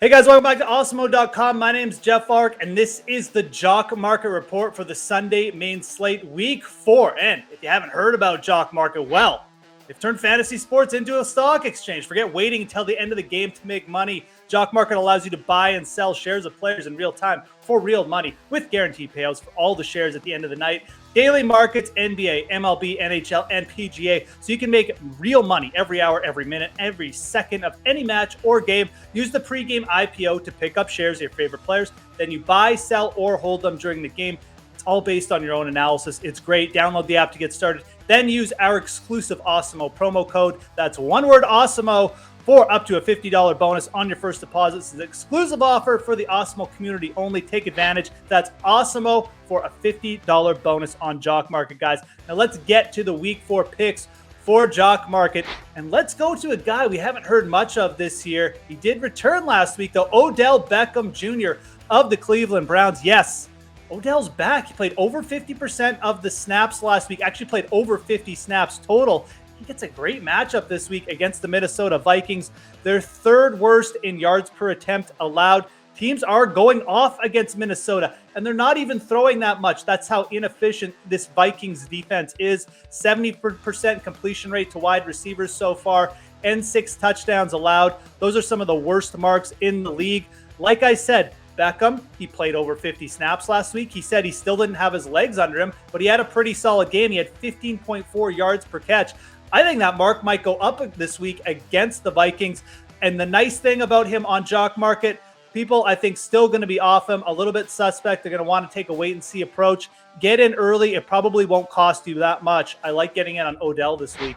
Hey guys, welcome back to Awesemo.com. My name is Geoff Ulrich, and this is the Jock Market Report for the Sunday main slate, Week 4. And if you haven't heard about Jock Market, well, they've turned fantasy sports into a stock exchange. Forget waiting until the end of the game to make money. Jock Market allows you to buy and sell shares of players in real time for real money with guaranteed payouts for all the shares at the end of the night. Daily markets, NBA, MLB, NHL, and PGA. So you can make real money every hour, every minute, every second of any match or game. Use the pregame IPO to pick up shares of your favorite players. Then you buy, sell, or hold them during the game. It's all based on your own analysis. It's great. Download the app to get started. Then use our exclusive Awesemo promo code. That's one word, Awesemo, for up to a $50 bonus on your first deposit. This is an exclusive offer for the Awesemo community only. Take advantage. That's Awesemo for a $50 bonus on Jock Market, guys. Now let's get to the Week 4 picks for Jock Market. And let's go to a guy we haven't heard much of this year. He did return last week, though. Odell Beckham Jr. of the Cleveland Browns. Yes, Odell's back. He played over 50% of the snaps last week. Actually played over 50 snaps total. He gets a great matchup this week against the Minnesota Vikings. They're third worst in yards per attempt allowed. Teams are going off against Minnesota, and they're not even throwing that much. That's how inefficient this Vikings defense is. 70% completion rate to wide receivers so far, and 6 touchdowns allowed. Those are some of the worst marks in the league. Like I said, Beckham, he played over 50 snaps last week. He said he still didn't have his legs under him, but he had a pretty solid game. He had 15.4 yards per catch. I think that mark might go up this week against the Vikings. And the nice thing about him on Jock Market, people I think still going to be off him, a little bit suspect. They're going to want to take a wait and see approach. Get in early. It probably won't cost you that much. I like getting in on Odell this week.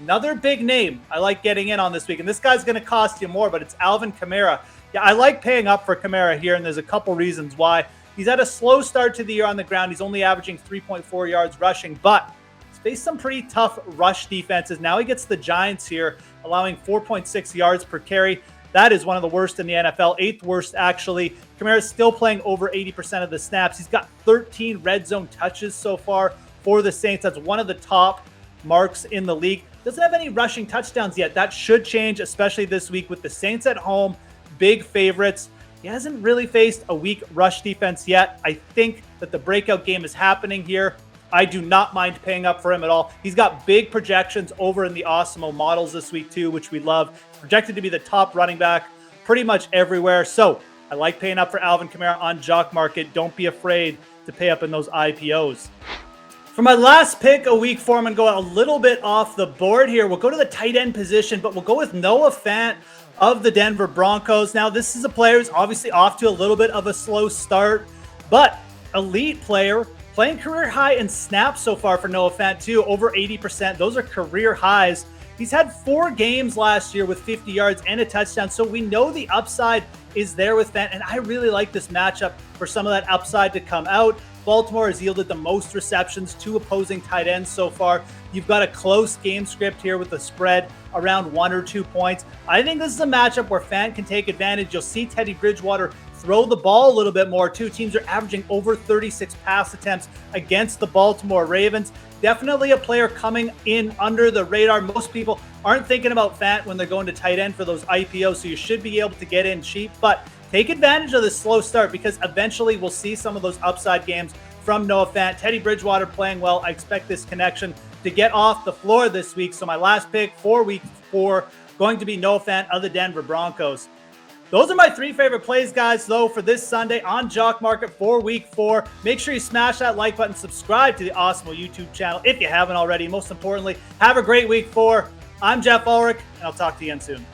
Another big name I like getting in on this week, and this guy's going to cost you more, but it's Alvin Kamara. Yeah, I like paying up for Kamara here, and there's a couple reasons why. He's had a slow start to the year on the ground. He's only averaging 3.4 yards rushing, but he's faced some pretty tough rush defenses. Now he gets the Giants here, allowing 4.6 yards per carry. That is one of the worst in the NFL, 8th worst actually. Kamara's still playing over 80% of the snaps. He's got 13 red zone touches so far for the Saints. That's one of the top marks in the league. Doesn't have any rushing touchdowns yet. That should change, especially this week with the Saints at home. Big favorites. He hasn't really faced a weak rush defense yet. I think that the breakout game is happening here. I do not mind paying up for him at all. He's got big projections over in the Awesemo models this week too, which we love. Projected to be the top running back pretty much everywhere. So I like paying up for Alvin Kamara on Jock Market. Don't be afraid to pay up in those IPOs. For my last pick of Week 4, I'm going to go a little bit off the board here. We'll go to the tight end position, but we'll go with Noah Fant of the Denver Broncos. Now, this is a player who's obviously off to a little bit of a slow start, but elite player, playing career high in snaps so far for Noah Fant too, over 80%. Those are career highs. He's had 4 games last year with 50 yards and a touchdown, so we know the upside is there with Fant, and I really like this matchup for some of that upside to come out. Baltimore has yielded the most receptions to opposing tight ends so far. You've got a close game script here with the spread around 1 or 2 points. I think this is a matchup where Fant can take advantage. You'll see Teddy Bridgewater throw the ball a little bit more too. Teams are averaging over 36 pass attempts against the Baltimore Ravens. Definitely a player coming in under the radar. Most people aren't thinking about Fant when they're going to tight end for those IPOs, so you should be able to get in cheap. But take advantage of this slow start because eventually we'll see some of those upside games from Noah Fant. Teddy Bridgewater playing well. I expect this connection to get off the floor this week. So my last pick for Week 4 going to be Noah Fant of the Denver Broncos. Those are my 3 favorite plays, guys, though, for this Sunday on Jock Market for Week 4. Make sure you smash that like button, subscribe to the Awesemo YouTube channel if you haven't already. Most importantly, have a great Week 4. I'm Geoff Ulrich, and I'll talk to you again soon.